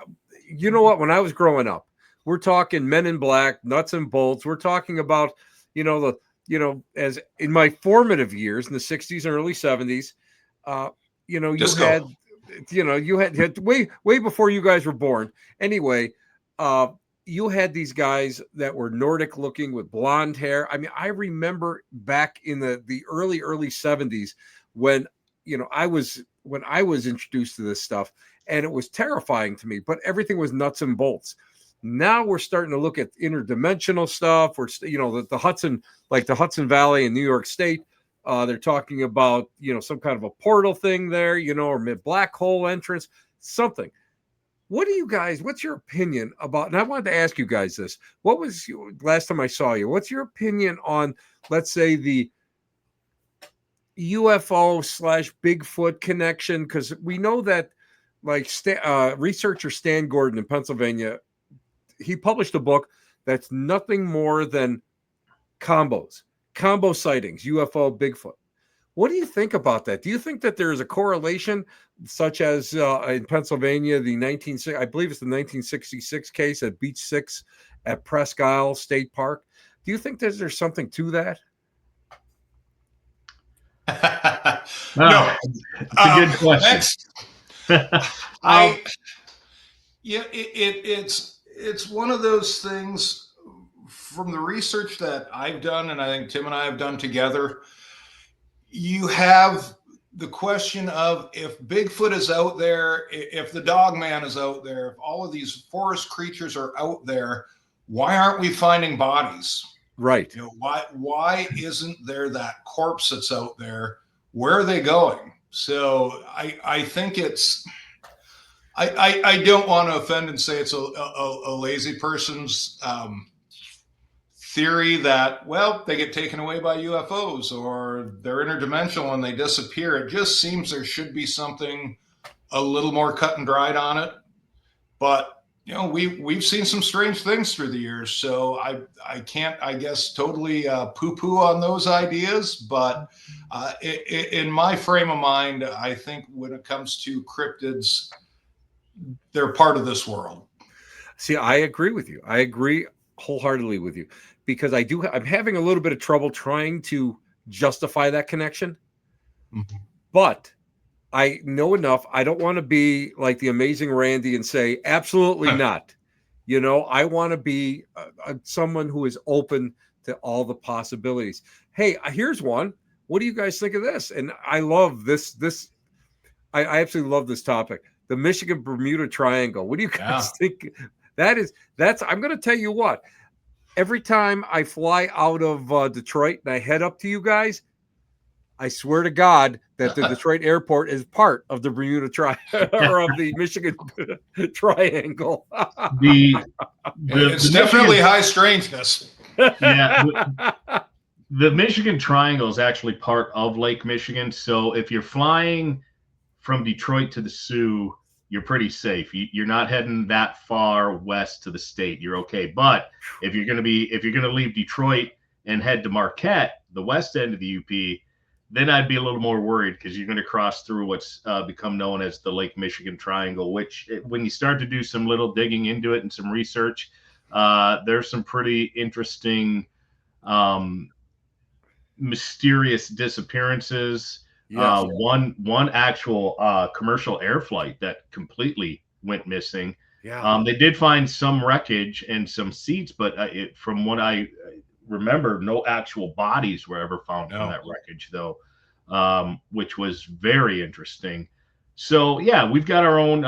you know what? When I was growing up, we're talking Men in Black, nuts and bolts. We're talking about, as in my formative years in the 60s and early 70s, you had way before you guys were born. Anyway, you had these guys that were Nordic looking with blonde hair. I mean, I remember back in the early 70s when I was introduced to this stuff, and it was terrifying to me, but everything was nuts and bolts. Now we're starting to look at interdimensional stuff. We're the Hudson, like the Hudson Valley in New York State. They're talking about some kind of a portal thing there, or mid black hole entrance, something. What's your opinion about, and I wanted to ask you guys this, what was last time I saw you, what's your opinion on, let's say, the UFO / Bigfoot connection? Because we know that, like, researcher Stan Gordon in Pennsylvania, he published a book that's nothing more than combo sightings, UFO, Bigfoot. What do you think about that? Do you think that there is a correlation, such as in Pennsylvania, I believe it's the 1966 case at Beach 6 at Presque Isle State Park? Do you think there's something to that? No, it's a good question. It's one of those things. from the research that I've done, and I think Tim and I have done together, you have the question of if Bigfoot is out there, if the dog man is out there, if all of these forest creatures are out there, why aren't we finding bodies? Right. Why isn't there that corpse that's out there? Where are they going? So I think it's, I don't want to offend and say it's a lazy person's theory that, well, they get taken away by UFOs or they're interdimensional and they disappear. It just seems there should be something a little more cut and dried on it. But we've seen some strange things through the years, so I can't, I guess, totally poo-poo on those ideas. But in my frame of mind, I think when it comes to cryptids, they're part of this world. See, I agree with you. I agree wholeheartedly with you, because I'm having a little bit of trouble trying to justify that connection. Mm-hmm. But I know enough. I don't want to be like the amazing Randy and say, absolutely not. I want to be someone who is open to all the possibilities. Hey, here's one. What do you guys think of this? And I love this. I absolutely love this topic. The Michigan Bermuda Triangle. What do you guys think? I'm going to tell you what. Every time I fly out of Detroit and I head up to you guys, I swear to God that the Detroit airport is part of the Bermuda Triangle or of the Michigan Triangle. It's definitely high strangeness. Yeah. The Michigan Triangle is actually part of Lake Michigan. So if you're flying from Detroit to the Sioux, you're pretty safe. You're not heading that far west to the state. You're okay. But if you're going to leave Detroit and head to Marquette, the west end of the UP, then I'd be a little more worried, because you're going to cross through what's become known as the Lake Michigan Triangle, which when you start to do some little digging into it and some research, there's some pretty interesting mysterious disappearances. Yes. One actual commercial air flight that completely went missing. Yeah. They did find some wreckage and some seats, but from what I remember, no actual bodies were ever found from that wreckage, though, which was very interesting. So yeah, we've got our own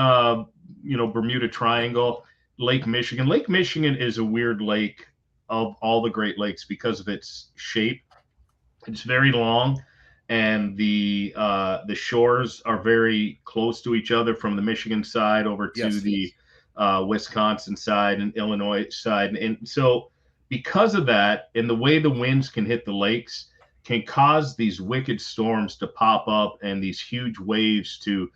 Bermuda Triangle, Lake Michigan. Lake Michigan is a weird lake of all the Great Lakes because of its shape. It's very long, and the shores are very close to each other from the Michigan side over to the Wisconsin side and Illinois side. And so because of that, and the way the winds can hit the lakes can cause these wicked storms to pop up and these huge waves to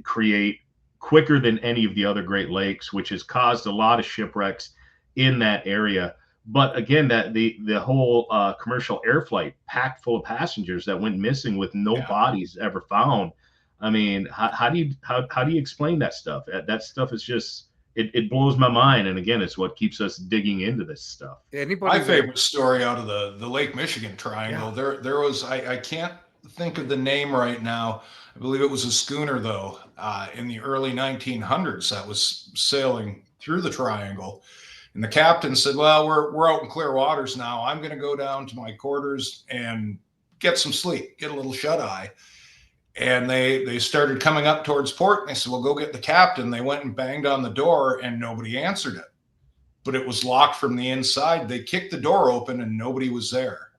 create quicker than any of the other Great Lakes, which has caused a lot of shipwrecks in that area. But again, that the whole commercial air flight packed full of passengers that went missing with no bodies ever found. I mean, how do you explain that stuff? That stuff is just, it blows my mind. And again, it's what keeps us digging into this stuff. My favorite story out of the Lake Michigan Triangle, there was, I can't think of the name right now. I believe it was a schooner, though, in the early 1900s that was sailing through the triangle. And the captain said, well, we're out in clear waters now. I'm going to go down to my quarters and get some sleep, get a little shut-eye. And they started coming up towards port. And they said, well, go get the captain. They went and banged on the door and nobody answered it. But it was locked from the inside. They kicked the door open and nobody was there.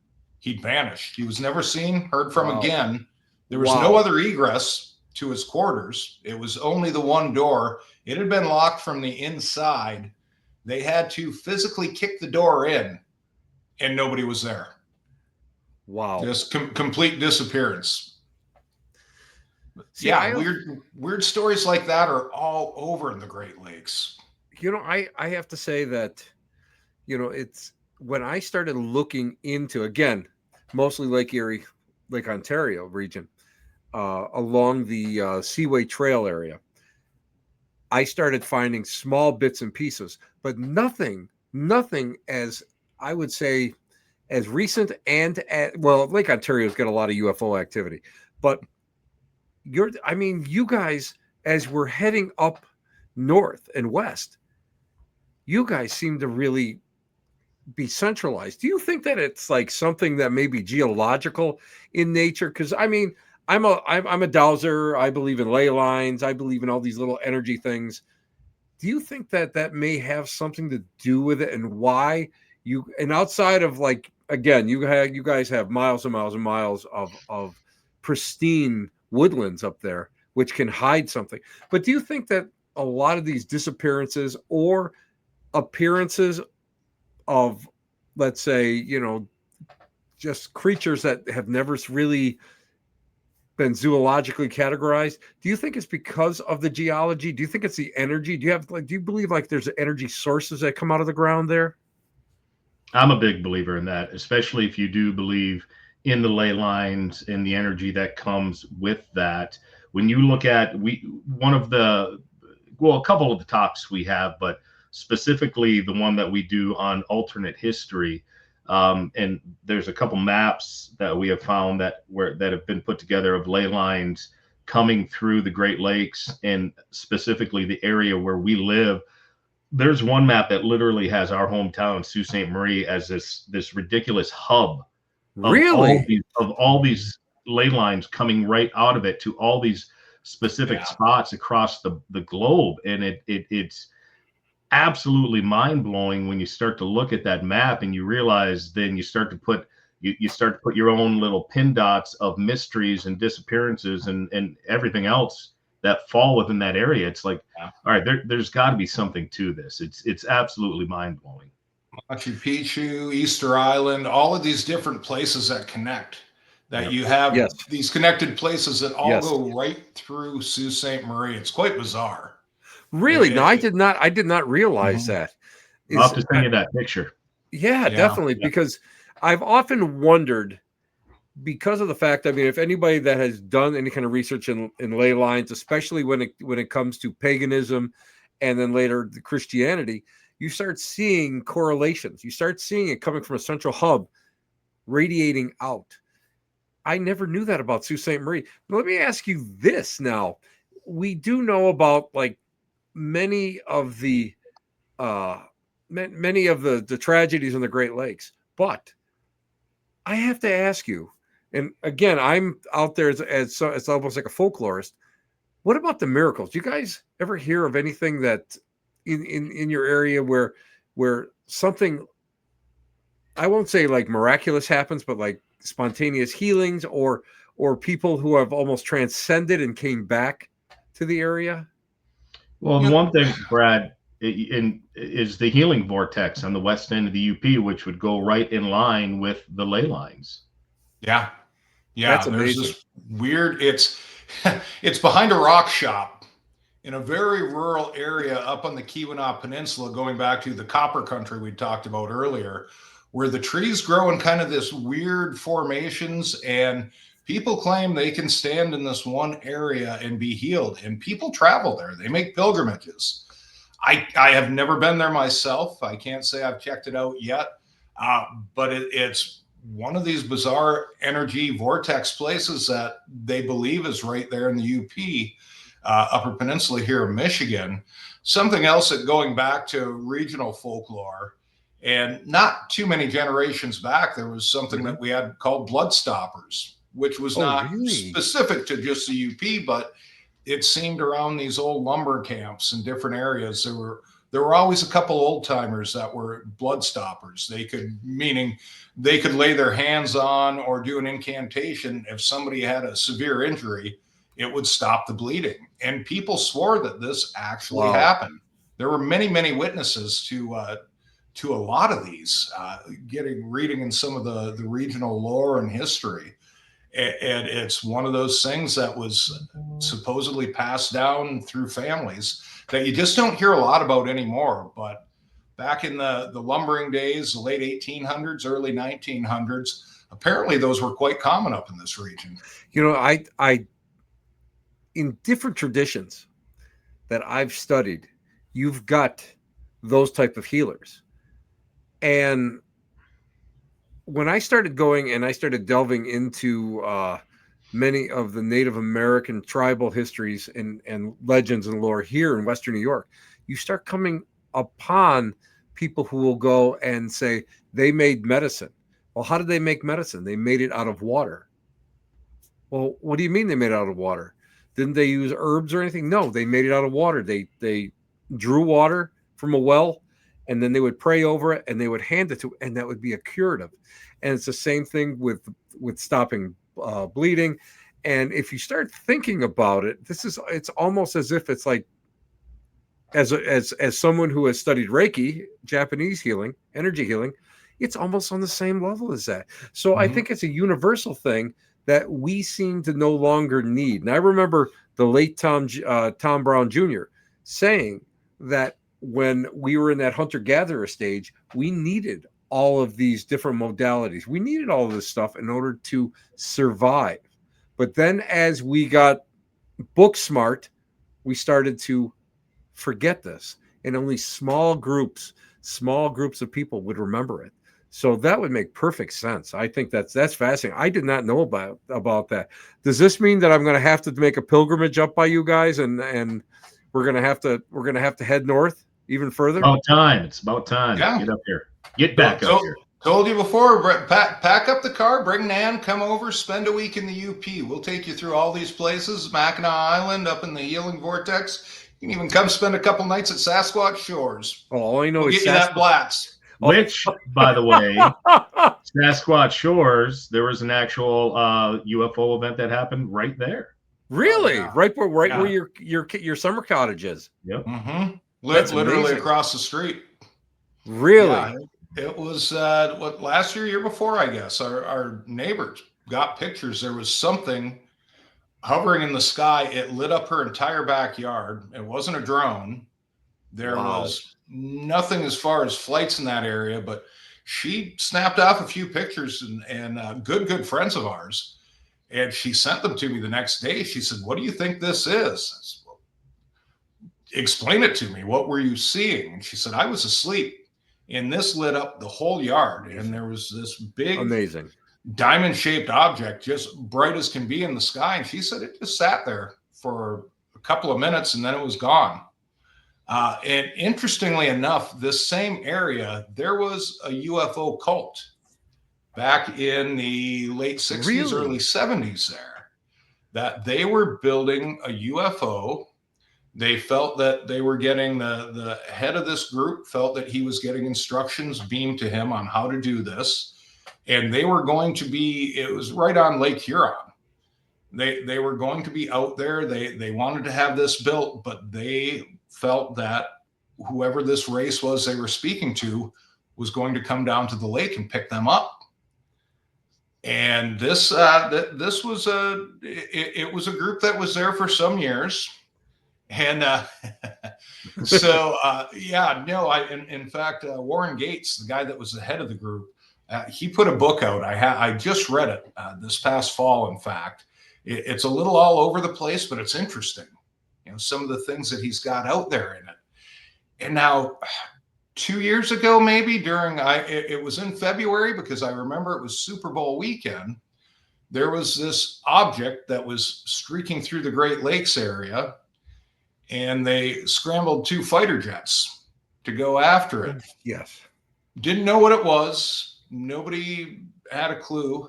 He'd vanished. He was never seen, heard from again. There was no other egress to his quarters. It was only the one door. It had been locked from the inside. They had to physically kick the door in and nobody was there. Wow. Just complete disappearance. See, weird stories like that are all over in the Great Lakes. I have to say that, it's when I started looking into, again, mostly Lake Erie, Lake Ontario region, along the Seaway Trail area, I started finding small bits and pieces, but nothing as, I would say, as recent Lake Ontario's got a lot of UFO activity, but you guys, as we're heading up north and west, you guys seem to really be centralized. Do you think that it's like something that may be geological in nature? Because I mean, I'm a dowser. I believe in ley lines. I believe in all these little energy things. Do you think that that may have something to do with it, and why you, and outside of, like, again, you guys have miles and miles and miles of pristine woodlands up there which can hide something. But do you think that a lot of these disappearances or appearances of, let's say, just creatures that have never really been zoologically categorized, do you think it's because of the geology? Do you think it's the energy? Do you believe like there's energy sources that come out of the ground there? I'm a big believer in that, especially if you do believe in the ley lines and the energy that comes with that. When you look at one of the, well, a couple of the talks we have, but specifically the one that we do on alternate history. And there's a couple maps that we have found that have been put together of ley lines coming through the Great Lakes, and specifically the area where we live. There's one map that literally has our hometown, Sault Ste. Marie, as this ridiculous hub Really? of all these ley lines coming right out of it to all these specific spots across the globe. And it's absolutely mind-blowing when you start to look at that map and you realize, then you start to put your own little pin dots of mysteries and disappearances and everything else that fall within that area. It's like, all right, there's got to be something to this. It's absolutely mind-blowing. Machu Picchu, Easter Island, all of these different places that connect, that you have these connected places that all go right through Sault Ste. Marie. It's quite bizarre. Really? No, I did not realize that. I'll have to send you that picture. Yeah, definitely. Because I've often wondered, because of the fact, I mean, if anybody that has done any kind of research in ley lines, especially when it comes to paganism and then later the Christianity, you start seeing correlations. You start seeing it coming from a central hub radiating out. I never knew that about Sault Ste. Marie. But let me ask you this now. We do know about like many of the tragedies in the Great Lakes, but I have to ask you, and again, I'm out there as it's almost like a folklorist. What about the miracles? Do you guys ever hear of anything that in your area where something, I won't say like miraculous happens, but like spontaneous healings or people who have almost transcended and came back to the area? Well, the one thing, Brad, is the healing vortex on the west end of the UP, which would go right in line with the ley lines. Yeah. That's amazing. There's this weird, it's behind a rock shop in a very rural area up on the Keweenaw Peninsula, going back to the copper country we talked about earlier, where the trees grow in kind of this weird formations, and people claim they can stand in this one area and be healed, and people travel there. They make pilgrimages. I have never been there myself. I can't say I've checked it out yet, but it's one of these bizarre energy vortex places that they believe is right there in the UP, Upper Peninsula here in Michigan. Something else that, going back to regional folklore, and not too many generations back, there was something that we had called blood stoppers, which was not specific to just the UP, but it seemed around these old lumber camps in different areas. There were always a couple old timers that were blood stoppers. Meaning they could lay their hands on or do an incantation. If somebody had a severe injury, it would stop the bleeding. And people swore that this actually happened. There were many, many witnesses to a lot of these, reading in some of the regional lore and history. And it's one of those things that was supposedly passed down through families that you just don't hear a lot about anymore. But back in the lumbering days, the late 1800s, early 1900s, apparently those were quite common up in this region. I in different traditions that I've studied, you've got those type of healers. And when I started going and I started delving into many of the Native American tribal histories and legends and lore here in Western New York, you start coming upon people who will go and say they made medicine. Well, how did they make medicine? They made it out of water. Well, what do you mean they made it out of water? Didn't they use herbs or anything? No, they made it out of water. They drew water from a well, and then they would pray over it, and they would hand it to, and that would be a curative. And it's the same thing with stopping bleeding. And if you start thinking about it, it's almost as if it's like, as someone who has studied Reiki, Japanese healing, energy healing, it's almost on the same level as that. So I think it's a universal thing that we seem to no longer need. And I remember the late Tom Brown Jr. saying that when we were in that hunter-gatherer stage, we needed all of these different modalities. We needed all of this stuff in order to survive. But then as we got book smart, we started to forget this. And only small groups of people would remember it. So that would make perfect sense. I think that's fascinating. I did not know about that. Does this mean that I'm going to have to make a pilgrimage up by you guys, and we're going to have to head north even further? It's about time. Yeah. Get up here. Get back up here. Told you before, pack up the car, bring Nan, come over, spend a week in the UP. We'll take you through all these places, Mackinac Island, up in the Healing Vortex. You can even come spend a couple nights at Sasquatch Shores. Oh, all I know is get you that blacks. Which, by the way, Sasquatch Shores, there was an actual UFO event that happened right there. Really? Oh, yeah. Right where your summer cottage is. Yep. Mm-hmm. Literally across the street. Really? Yeah, it was last year before, I guess. Our neighbors got pictures. There was something hovering in the sky. It lit up her entire backyard. It wasn't a drone. There was nothing as far as flights in that area, but she snapped off a few pictures and good friends of ours. And she sent them to me the next day. She said, "What do you think this is?" I said, "Well, explain it to me. What were you seeing?" And she said, "I was asleep, and this lit up the whole yard. And there was this big, amazing diamond-shaped object, just bright as can be in the sky." And she said it just sat there for a couple of minutes, and then it was gone. And interestingly enough, this same area, there was a UFO cult back in the late 60s, early 70s there, that they were building a UFO. They felt that they were getting the head of this group felt that he was getting instructions beamed to him on how to do this. And they were going to be, it was right on Lake Huron. They were going to be out there. They wanted to have this built, but they felt that whoever this race was they were speaking to was going to come down to the lake and pick them up. And this was it was a group that was there for some years. And in fact, Warren Gates, the guy that was the head of the group, he put a book out. I just read it this past fall. In fact, it's a little all over the place, but it's interesting. You know, some of the things that he's got out there in it. And now 2 years ago, maybe it was in February, because I remember it was Super Bowl weekend. There was this object that was streaking through the Great Lakes area, and they scrambled 2 fighter jets to go after it. Yes. Didn't know what it was. Nobody had a clue.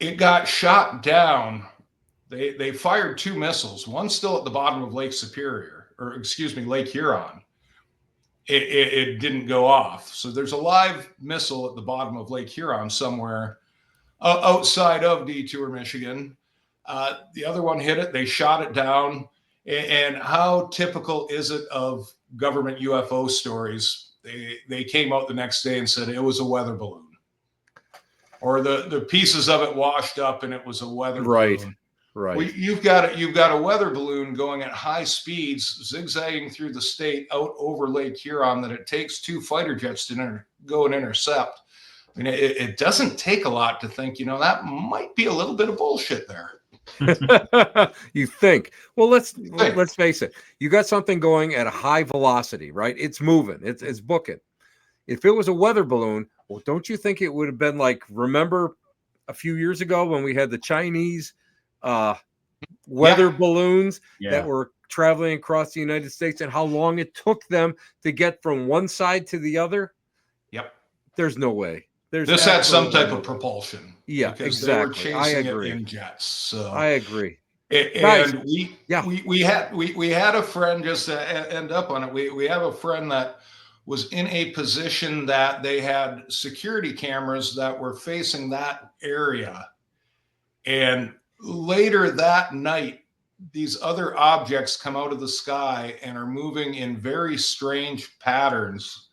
It got shot down. They fired 2 missiles, one still at the bottom of Lake Huron. It didn't go off. So there's a live missile at the bottom of Lake Huron somewhere outside of Detour, Michigan. The other one hit it. They shot it down. And how typical is it of government UFO stories? They came out the next day and said it was a weather balloon. Or the pieces of it washed up and it was a weather balloon. Right. Well, you've got a weather balloon going at high speeds, zigzagging through the state out over Lake Huron, that it takes 2 fighter jets to go and intercept. I mean, it doesn't take a lot to think, that might be a little bit of bullshit there. You think? Well, let's face it. You got something going at a high velocity, right? It's moving. It's booking. If it was a weather balloon, well, don't you think it would have been like, remember a few years ago when we had the Chinese weather balloons that were traveling across the United States and how long it took them to get from one side to the other. Yep. There's no way. This had some type of propulsion. Yeah, because exactly. they were chasing it in jets. So I agree. And Guys, we had a friend, just to end up on it. We have a friend that was in a position that they had security cameras that were facing that area. And later that night, these other objects come out of the sky and are moving in very strange patterns,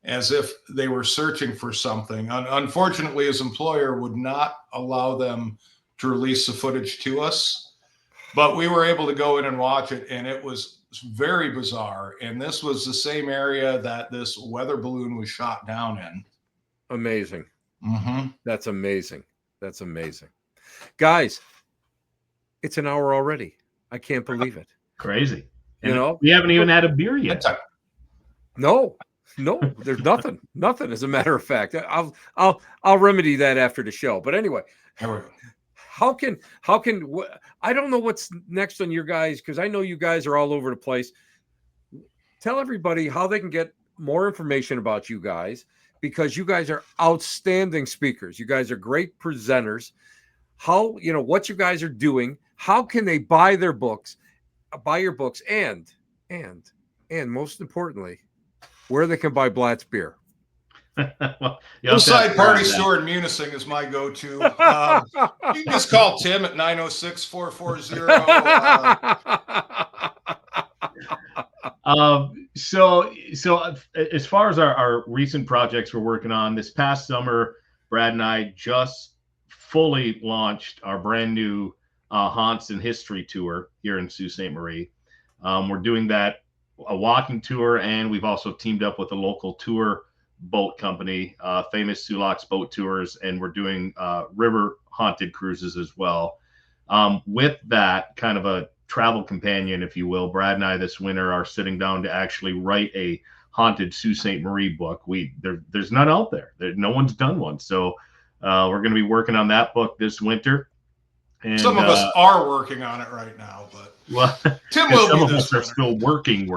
as if they were searching for something. Unfortunately, his employer would not allow them to release the footage to us, but we were able to go in and watch it, and it was very bizarre. And this was the same area that this weather balloon was shot down in. Amazing. Mm-hmm. That's amazing. That's amazing. Guys, it's an hour already. I can't believe it. Crazy. And you know, we haven't even had a beer yet. No, there's nothing. Nothing, as a matter of fact. I'll remedy that after the show. But anyway, how can I don't know what's next on your guys, because I know you guys are all over the place. Tell everybody how they can get more information about you guys, because you guys are outstanding speakers. You guys are great presenters. How, what you guys are doing, how can they buy your books, and most importantly, where they can buy Blatt's beer. Well, Hillside Party Store in Munising is my go-to. You can just call Tim at 906-440. So as far as our recent projects we're working on, this past summer, Brad and I just fully launched our brand new Haunts and History tour here in Sault Ste. Marie. We're doing that, a walking tour, and we've also teamed up with a local tour boat company, Famous Sulaks Boat Tours, and we're doing river haunted cruises as well. With that kind of a travel companion, if you will, Brad and I this winter are sitting down to actually write a haunted Sault Ste. Marie book. There's none out there. No one's done one. So we're going to be working on that book this winter. And some of us are working on it right now, but Tim will some of us are still working.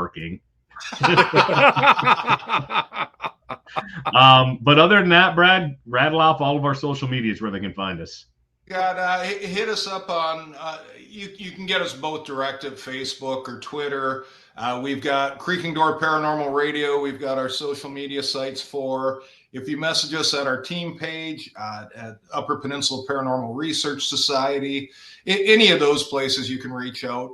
But other than that, Brad, rattle off all of our social medias where they can find us. Yeah, hit us up on, you can get us both direct at Facebook or Twitter. We've got Creaking Door Paranormal Radio. We've got our social media sites for. If you message us at our team page, at Upper Peninsula Paranormal Research Society, any of those places you can reach out.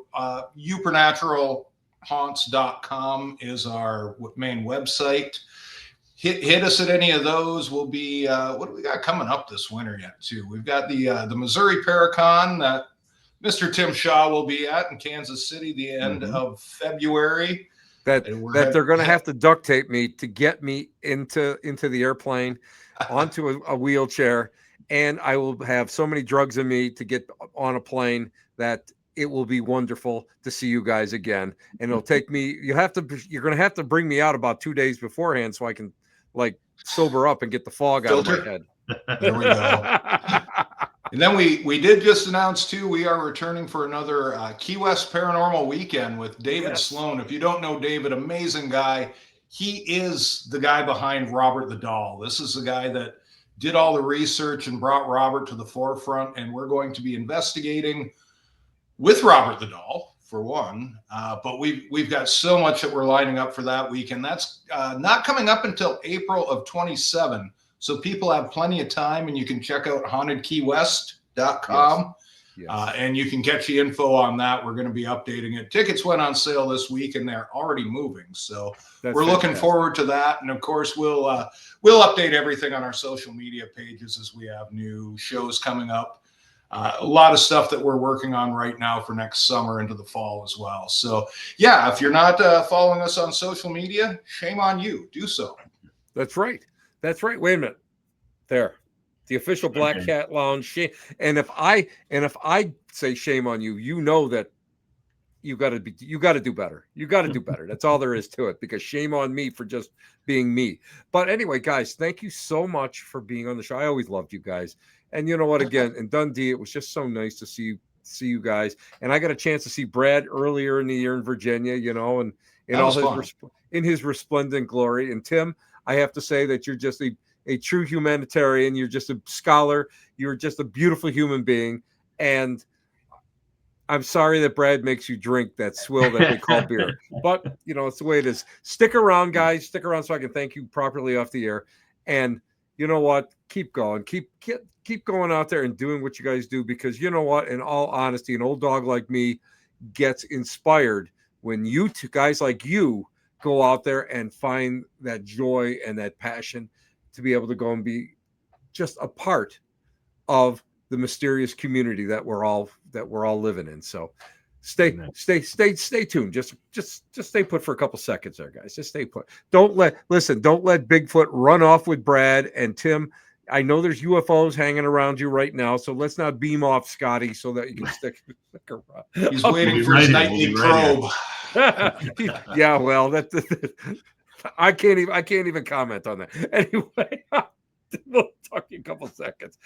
UpernaturalHaunts.com is our main website. Hit us at any of those. We'll be, what do we got coming up this winter yet, too? We've got the Missouri Paracon that Mr. Tim Shaw will be at in Kansas City the end of February. That they're going to have to duct tape me to get me into the airplane, onto a wheelchair, and I will have so many drugs in me to get on a plane that it will be wonderful to see you guys again. And it'll take me. You're going to have to bring me out about 2 days beforehand so I can sober up and get the fog out of my head. There we go. And then we did just announce too, we are returning for another Key West Paranormal Weekend with David Sloan. If you don't know David, amazing guy. He is the guy behind Robert the Doll. This is the guy that did all the research and brought Robert to the forefront. And we're going to be investigating with Robert the Doll, for one. But we've got so much that we're lining up for that weekend. That's not coming up until April of 27. So people have plenty of time, and you can check out hauntedkeywest.com. Yes. And you can get the info on that. We're going to be updating it. Tickets went on sale this week, and they're already moving. So we're looking forward to that. And of course, we'll update everything on our social media pages as we have new shows coming up. A lot of stuff that we're working on right now for next summer into the fall as well. So yeah, if you're not following us on social media, shame on you. Do so. That's right. That's right. Wait a minute. There. The official Black Cat Lounge. And if I say shame on you, you know that you got to do better. You got to do better. That's all there is to it, because shame on me for just being me. But anyway, guys, thank you so much for being on the show. I always loved you guys. And you know what, again, in Dundee, it was just so nice to see see you guys. And I got a chance to see Brad earlier in the year in Virginia, you know, and in That all was his in his resplendent glory. And Tim, I have to say that you're just a true humanitarian. You're just a scholar. You're just a beautiful human being. And I'm sorry that Brad makes you drink that swill that they call beer, but you know, it's the way it is. Stick around, guys. Stick around so I can thank you properly off the air. And you know what? Keep going. Keep going out there and doing what you guys do, because you know what? In all honesty, an old dog like me gets inspired when you two guys like you go out there and find that joy and that passion to be able to go and be just a part of the mysterious community that we're all living in. So stay tuned. Just stay put for a couple seconds there, guys. Just stay put. Don't let Bigfoot run off with Brad and Tim. I know there's UFOs hanging around you right now, so let's not beam off Scotty so that you can stick around. He's waiting for his nightly probe. Yeah, well, I can't even comment on that. Anyway, we'll talk in a couple seconds.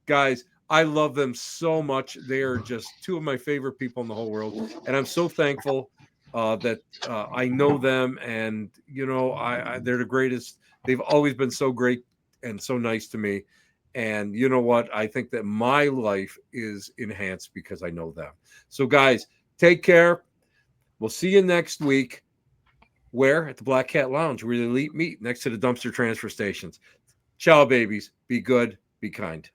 Guys, I love them so much. They are just two of my favorite people in the whole world. And I'm so thankful that I know them. And, you know, they're the greatest. They've always been so great and so nice to me. And you know what? I think that my life is enhanced because I know them. So, guys, take care. We'll see you next week. Where? At the Black Cat Lounge, where the elite meet next to the dumpster transfer stations. Ciao, babies. Be good. Be kind.